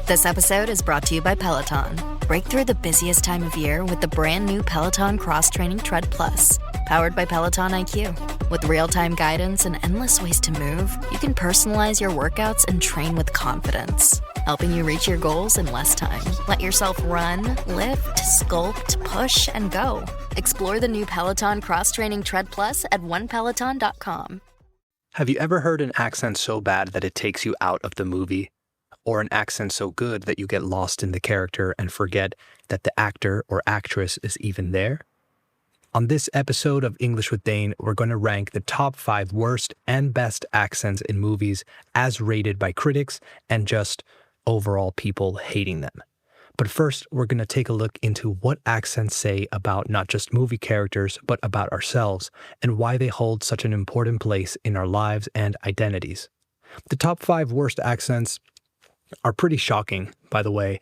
This episode is brought to you by Peloton. Break through the busiest time of year with the brand new Peloton Cross-Training Tread Plus. Powered by Peloton IQ. With real-time guidance and endless ways to move, you can personalize your workouts and train with confidence, helping you reach your goals in less time. Let yourself run, lift, sculpt, push, and go. Explore the new Peloton Cross-Training Tread Plus at onepeloton.com. Have you ever heard an accent so bad that it takes you out of the movie? Or an accent so good that you get lost in the character and forget that the actor or actress is even there? On this episode of English with Dane, we're going to rank the top 5 worst and best accents in movies as rated by critics and just overall people hating them. But first, we're going to take a look into what accents say about not just movie characters, but about ourselves and why they hold such an important place in our lives and identities. The top 5 worst accents are pretty shocking, by the way.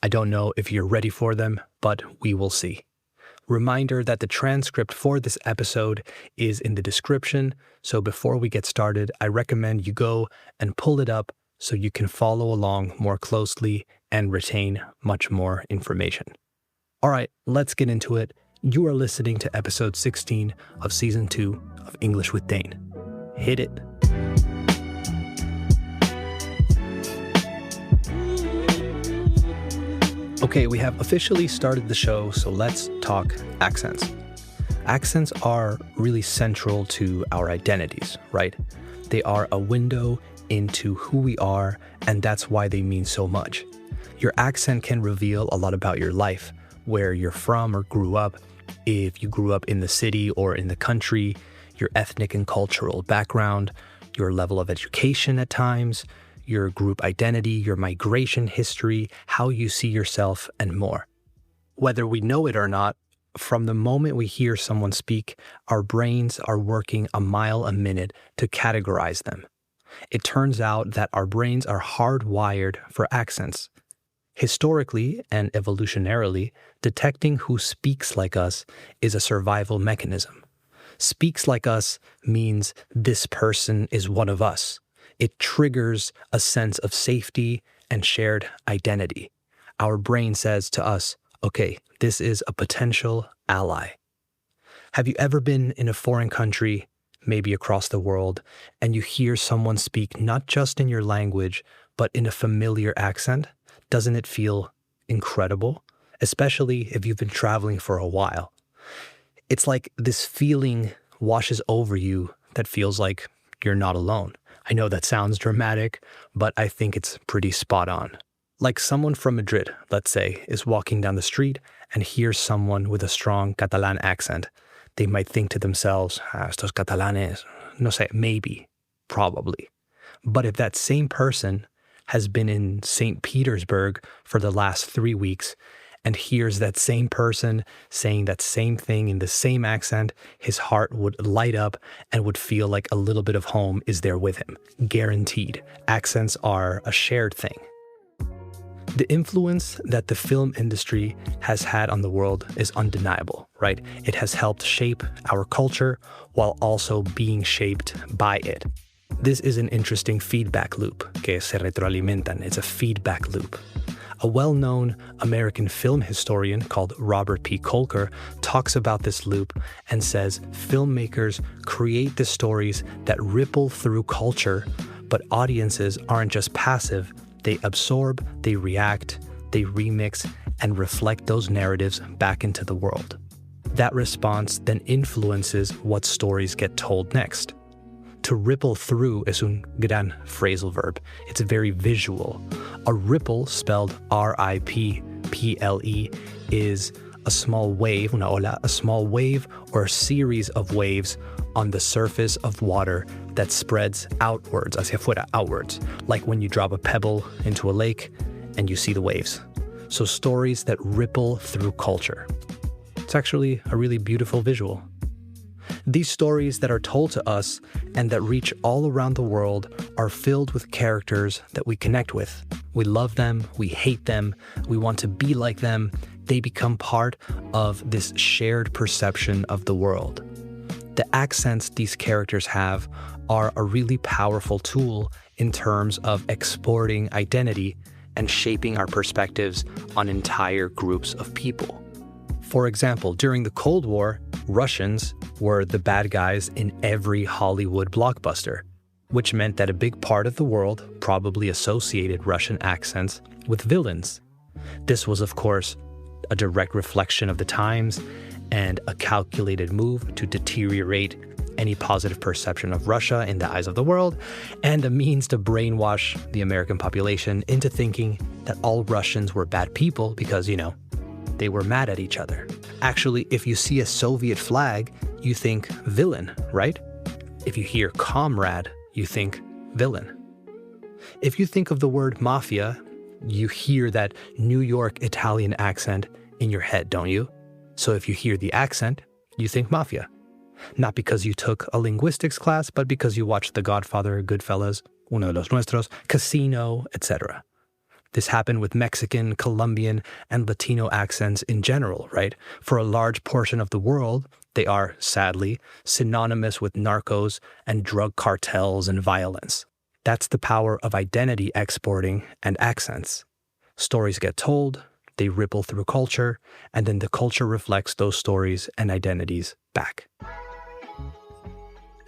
I don't know if you're ready for them, but we will see. Reminder that the transcript for this episode is in the description, so before we get started, I recommend you go and pull it up so you can follow along more closely and retain much more information. All right, let's get into it. You are listening to episode 16 of season 2 of English with Dane. Hit it. Okay, we have officially started the show, so let's talk accents. Accents are really central to our identities, right? They are a window into who we are, and that's why they mean so much. Your accent can reveal a lot about your life, where you're from or grew up, if you grew up in the city or in the country, your ethnic and cultural background, your level of education at times, your group identity, your migration history, how you see yourself, and more. Whether we know it or not, from the moment we hear someone speak, our brains are working a mile a minute to categorize them. It turns out that our brains are hardwired for accents. Historically and evolutionarily, detecting who speaks like us is a survival mechanism. Speaks like us means this person is one of us. It triggers a sense of safety and shared identity. Our brain says to us, okay, this is a potential ally. Have you ever been in a foreign country, maybe across the world, and you hear someone speak not just in your language, but in a familiar accent? Doesn't it feel incredible? Especially if you've been traveling for a while. It's like this feeling washes over you that feels like you're not alone. I know that sounds dramatic, but I think it's pretty spot on. Like someone from Madrid, let's say, is walking down the street and hears someone with a strong Catalan accent. They might think to themselves, estos catalanes, no sé, maybe, probably. But if that same person has been in St. Petersburg for the last 3 weeks and hears that same person saying that same thing in the same accent, his heart would light up and would feel like a little bit of home is there with him. Guaranteed. Accents are a shared thing. The influence that the film industry has had on the world is undeniable, right? It has helped shape our culture while also being shaped by it. This is an interesting feedback loop, que se retroalimentan. It's a feedback loop. A well-known American film historian called Robert P. Kolker talks about this loop and says filmmakers create the stories that ripple through culture, but audiences aren't just passive. They absorb, they react, they remix, and reflect those narratives back into the world. That response then influences what stories get told next. To ripple through is un gran phrasal verb. It's very visual. A ripple, spelled R-I-P-P-L-E, is a small wave, una ola, a small wave or a series of waves on the surface of water that spreads outwards, hacia afuera, outwards, like when you drop a pebble into a lake and you see the waves. So stories that ripple through culture. It's actually a really beautiful visual. These stories that are told to us and that reach all around the world are filled with characters that we connect with. We love them, we hate them, we want to be like them. They become part of this shared perception of the world. The accents these characters have are a really powerful tool in terms of exporting identity and shaping our perspectives on entire groups of people. For example, during the Cold War, Russians were the bad guys in every Hollywood blockbuster, which meant that a big part of the world probably associated Russian accents with villains. This was, of course, a direct reflection of the times and a calculated move to deteriorate any positive perception of Russia in the eyes of the world, and a means to brainwash the American population into thinking that all Russians were bad people because, they were mad at each other. Actually, if you see a Soviet flag, you think villain, right? If you hear comrade, you think villain. If you think of the word mafia, you hear that New York Italian accent in your head, don't you? So if you hear the accent, you think mafia. Not because you took a linguistics class, but because you watched The Godfather, Goodfellas, Uno de los Nuestros, Casino, etc. This happened with Mexican, Colombian, and Latino accents in general, right? For a large portion of the world, they are, sadly, synonymous with narcos and drug cartels and violence. That's the power of identity exporting and accents. Stories get told, they ripple through culture, and then the culture reflects those stories and identities back.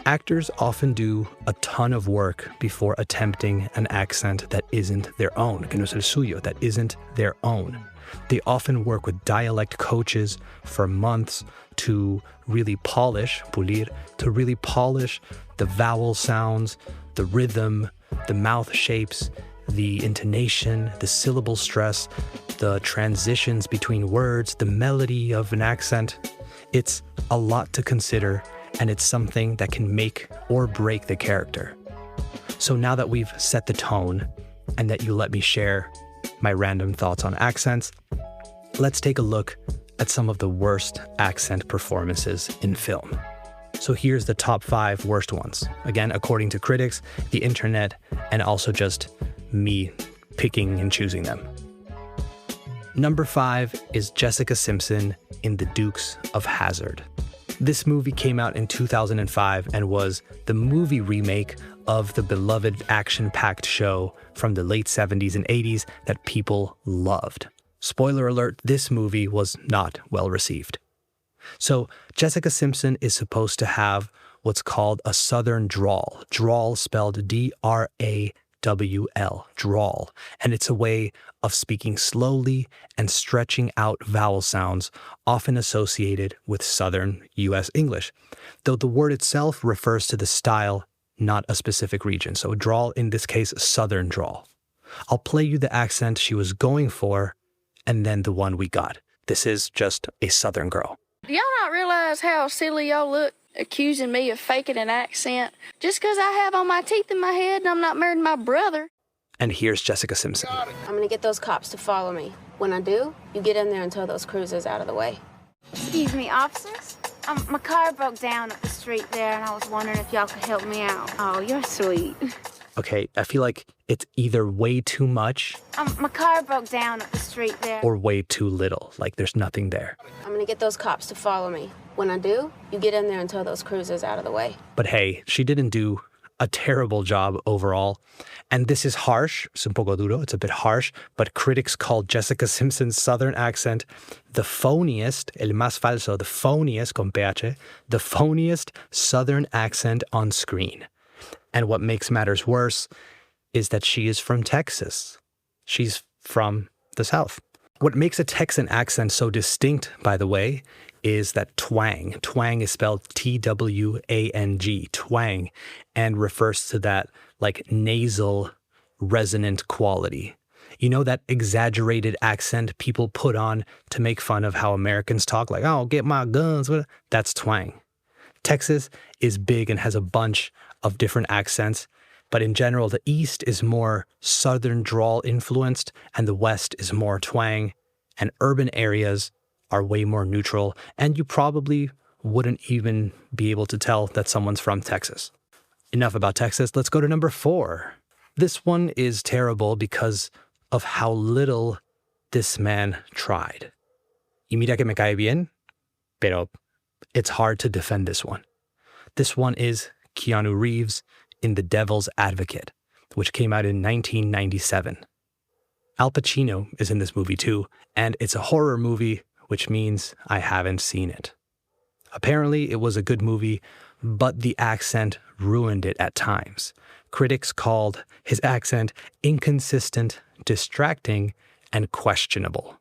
Actors often do a ton of work before attempting an accent that isn't their own, que no es el suyo, that isn't their own. They often work with dialect coaches for months to really polish, pulir, to really polish the vowel sounds, the rhythm, the mouth shapes, the intonation, the syllable stress, the transitions between words, the melody of an accent. It's a lot to consider, and it's something that can make or break the character. So now that we've set the tone and that you let me share my random thoughts on accents, let's take a look at some of the worst accent performances in film. So here's the top 5 worst ones. Again, according to critics, the internet, and also just me picking and choosing them. Number 5 is Jessica Simpson in The Dukes of Hazzard. This movie came out in 2005 and was the movie remake of the beloved action-packed show from the late 70s and 80s that people loved. Spoiler alert, this movie was not well received. So Jessica Simpson is supposed to have what's called a Southern drawl. Drawl spelled D-R-A-W-L, drawl. And it's a way of speaking slowly and stretching out vowel sounds, often associated with Southern U.S. English, though the word itself refers to the style, not a specific region. So drawl, in this case, Southern drawl. I'll play you the accent she was going for, and then the one we got. This is just a Southern girl. Do y'all not realize how silly y'all look accusing me of faking an accent just because I have all my teeth in my head and I'm not married to my brother? And here's Jessica Simpson. I'm gonna get those cops to follow me. When I do, you get in there and tow those cruisers out of the way. Excuse me, officers? My car broke down up the street there, and I was wondering if y'all could help me out. Oh, you're sweet. Okay, I feel like it's either way too much My car broke down up the street there. or way too little, like there's nothing there. I'm gonna get those cops to follow me. When I do, you get in there and tow those cruisers out of the way. But hey, she didn't do a terrible job overall. And this is harsh, es un poco duro, it's a bit harsh, but critics called Jessica Simpson's Southern accent the phoniest, el más falso, the phoniest, con PH, the phoniest Southern accent on screen. And what makes matters worse is that she is from Texas. She's from the South. What makes a Texan accent so distinct, by the way, is that twang. Twang is spelled T-W-A-N-G, twang, and refers to that like nasal resonant quality. You know, that exaggerated accent people put on to make fun of how Americans talk, like, oh, get my guns. That's twang. Texas is big and has a bunch of different accents, but in general, the East is more Southern drawl influenced and the West is more twang, and urban areas are way more neutral, and you probably wouldn't even be able to tell that someone's from Texas. Enough about Texas, let's go to number 4. This one is terrible because of how little this man tried. Y mira que me cae bien, pero it's hard to defend this one. This one is Keanu Reeves in The Devil's Advocate, which came out in 1997. Al Pacino is in this movie too, and it's a horror movie, which means I haven't seen it. Apparently, it was a good movie, but the accent ruined it at times. Critics called his accent inconsistent, distracting, and questionable.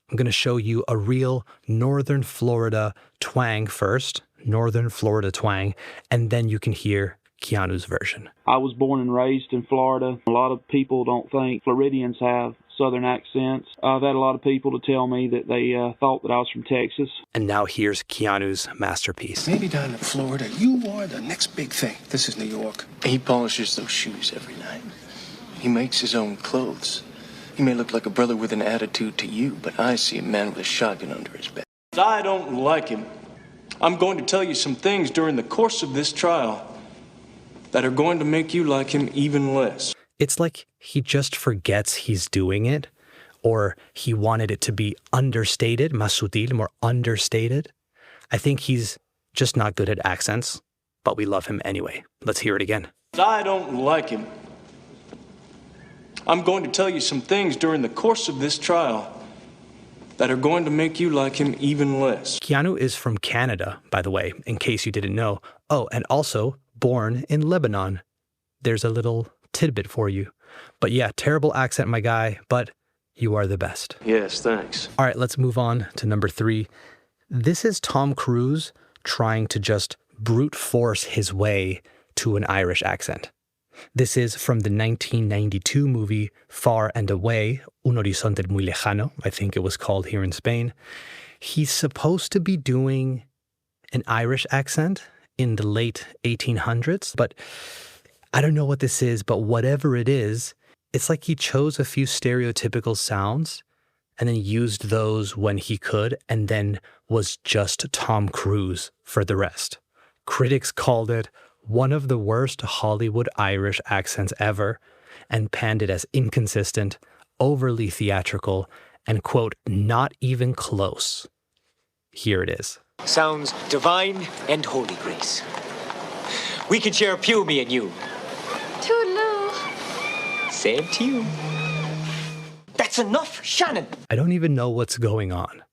I'm going to show you a real Northern Florida twang first, Northern Florida twang, and then you can hear Keanu's version. I was born and raised in Florida. A lot of people don't think Floridians have Southern accents. I've had a lot of people to tell me that they thought that I was from Texas. And now here's Keanu's masterpiece. Maybe down in Florida, you are the next big thing. This is New York. He polishes those shoes every night. He makes his own clothes. He may look like a brother with an attitude to you, but I see a man with a shotgun under his back. I don't like him. I'm going to tell you some things during the course of this trial that are going to make you like him even less. It's like he just forgets he's doing it, or he wanted it to be understated, más sutil, more understated. I think he's just not good at accents, but we love him anyway. Let's hear it again. I don't like him. I'm going to tell you some things during the course of this trial that are going to make you like him even less. Keanu is from Canada, by the way, in case you didn't know. Oh, and also born in Lebanon. There's a little tidbit for you. But yeah, terrible accent, my guy, but you are the best. Yes, thanks. All right, let's move on to number 3. This is Tom Cruise trying to just brute force his way to an Irish accent. This is from the 1992 movie Far and Away, Un Horizonte Muy Lejano, I think it was called here in Spain. He's supposed to be doing an Irish accent in the late 1800s, but I don't know what this is, but whatever it is, it's like he chose a few stereotypical sounds and then used those when he could, and then was just Tom Cruise for the rest. Critics called it one of the worst Hollywood Irish accents ever, and panned it as inconsistent, overly theatrical, and, quote, not even close. Here it is. Sounds divine and holy, Grace. We can share a pew, me and you. Toodaloo. Same to you. That's enough, Shannon. I don't even know what's going on.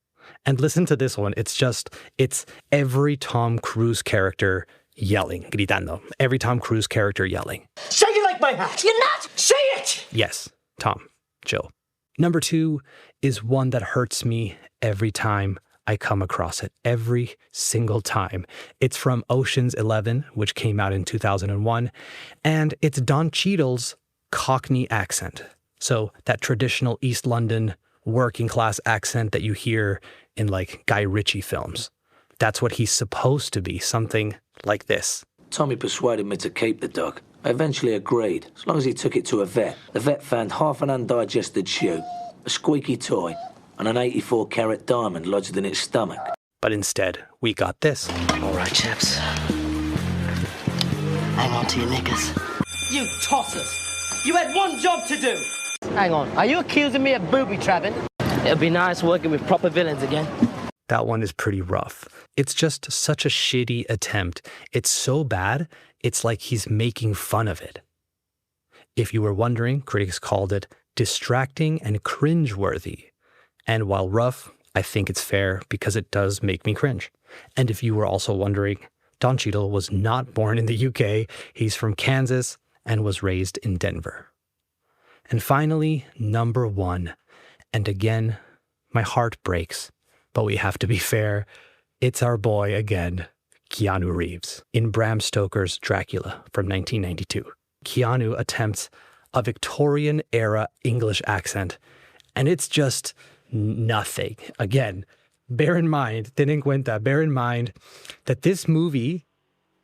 And listen to this one. It's every Tom Cruise character yelling, gritando. Every Tom Cruise character yelling. Say you like my hat. You're not. Say it. Yes, Tom, chill. Number 2 is one that hurts me every time I come across it, every single time. It's from Ocean's 11, which came out in 2001, and it's Don Cheadle's Cockney accent. So that traditional East London working class accent that you hear in like Guy Ritchie films. That's what he's supposed to be, something like this. Tommy persuaded me to keep the dog. I eventually agreed, as long as he took it to a vet. The vet found half an undigested shoe, a squeaky toy, and an 84-carat diamond lodged in its stomach. But instead, we got this. All right, chaps. Hang on to your knickers. You tossers! You had one job to do! Hang on, are you accusing me of booby-trapping? It'll be nice working with proper villains again. That one is pretty rough. It's just such a shitty attempt. It's so bad, it's like he's making fun of it. If you were wondering, critics called it distracting and cringeworthy. And while rough, I think it's fair because it does make me cringe. And if you were also wondering, Don Cheadle was not born in the UK. He's from Kansas and was raised in Denver. And finally, number 1. And again, my heart breaks. But we have to be fair. It's our boy again, Keanu Reeves, in Bram Stoker's Dracula from 1992. Keanu attempts a Victorian-era English accent, and it's just nothing. Again, bear in mind that this movie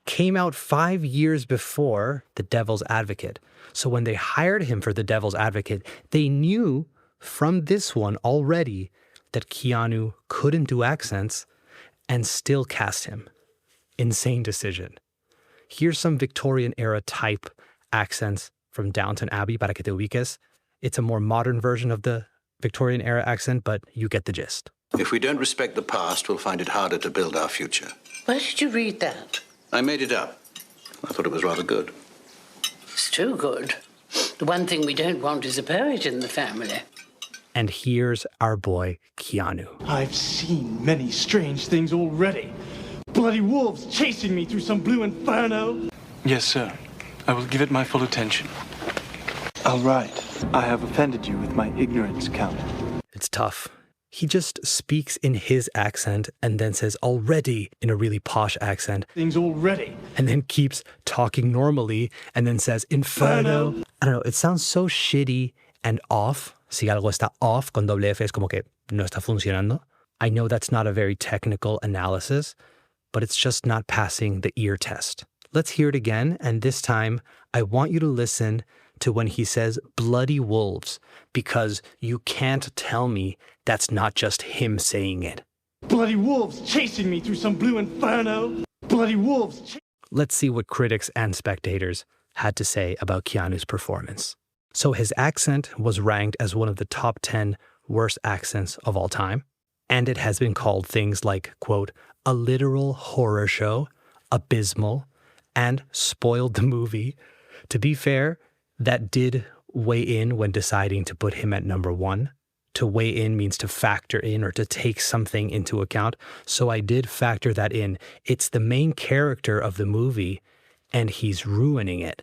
came out 5 years before The Devil's Advocate. So when they hired him for The Devil's Advocate, they knew from this one already that Keanu couldn't do accents and still cast him. Insane decision. Here's some Victorian-era type accents from Downton Abbey, para que te ubiques. It's a more modern version of the Victorian-era accent, but you get the gist. If we don't respect the past, we'll find it harder to build our future. Where did you read that? I made it up. I thought it was rather good. It's too good. The one thing we don't want is a poet in the family. And here's our boy, Keanu. I've seen many strange things already. Bloody wolves chasing me through some blue inferno. Yes, sir. I will give it my full attention. All right. I have offended you with my ignorance, Count. It's tough. He just speaks in his accent and then says already in a really posh accent. Things already. And then keeps talking normally and then says inferno. I don't know, it sounds so shitty and off. Si algo está off con doble F es como que no está funcionando. I know that's not a very technical analysis, but it's just not passing the ear test. Let's hear it again, and this time I want you to listen to when he says bloody wolves, because you can't tell me that's not just him saying it. Bloody wolves chasing me through some blue inferno. Bloody wolves. Let's see what critics and spectators had to say about Keanu's performance. So his accent was ranked as one of the top 10 worst accents of all time, and it has been called things like, quote, a literal horror show, abysmal, and spoiled the movie. To be fair, that did weigh in when deciding to put him at number 1. To weigh in means to factor in or to take something into account. So I did factor that in. It's the main character of the movie, and he's ruining it.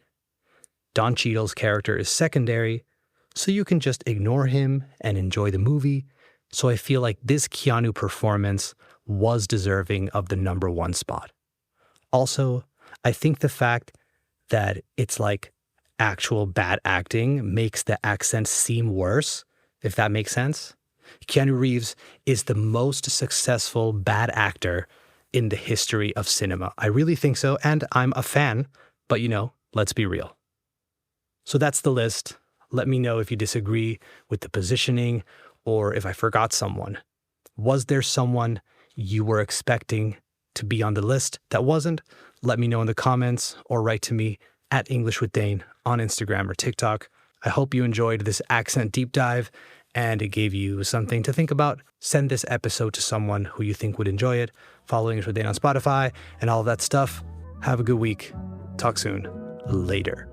Don Cheadle's character is secondary, so you can just ignore him and enjoy the movie. So I feel like this Keanu performance was deserving of the number 1 spot. Also, I think the fact that it's like actual bad acting makes the accent seem worse, if that makes sense. Keanu Reeves is the most successful bad actor in the history of cinema. I really think so, and I'm a fan, but let's be real. So that's the list. Let me know if you disagree with the positioning or if I forgot someone. Was there someone you were expecting to be on the list that wasn't? Let me know in the comments or write to me at English with Dane on Instagram or TikTok. I hope you enjoyed this accent deep dive and it gave you something to think about. Send this episode to someone who you think would enjoy it. Follow English with Dane on Spotify and all of that stuff. Have a good week. Talk soon. Later.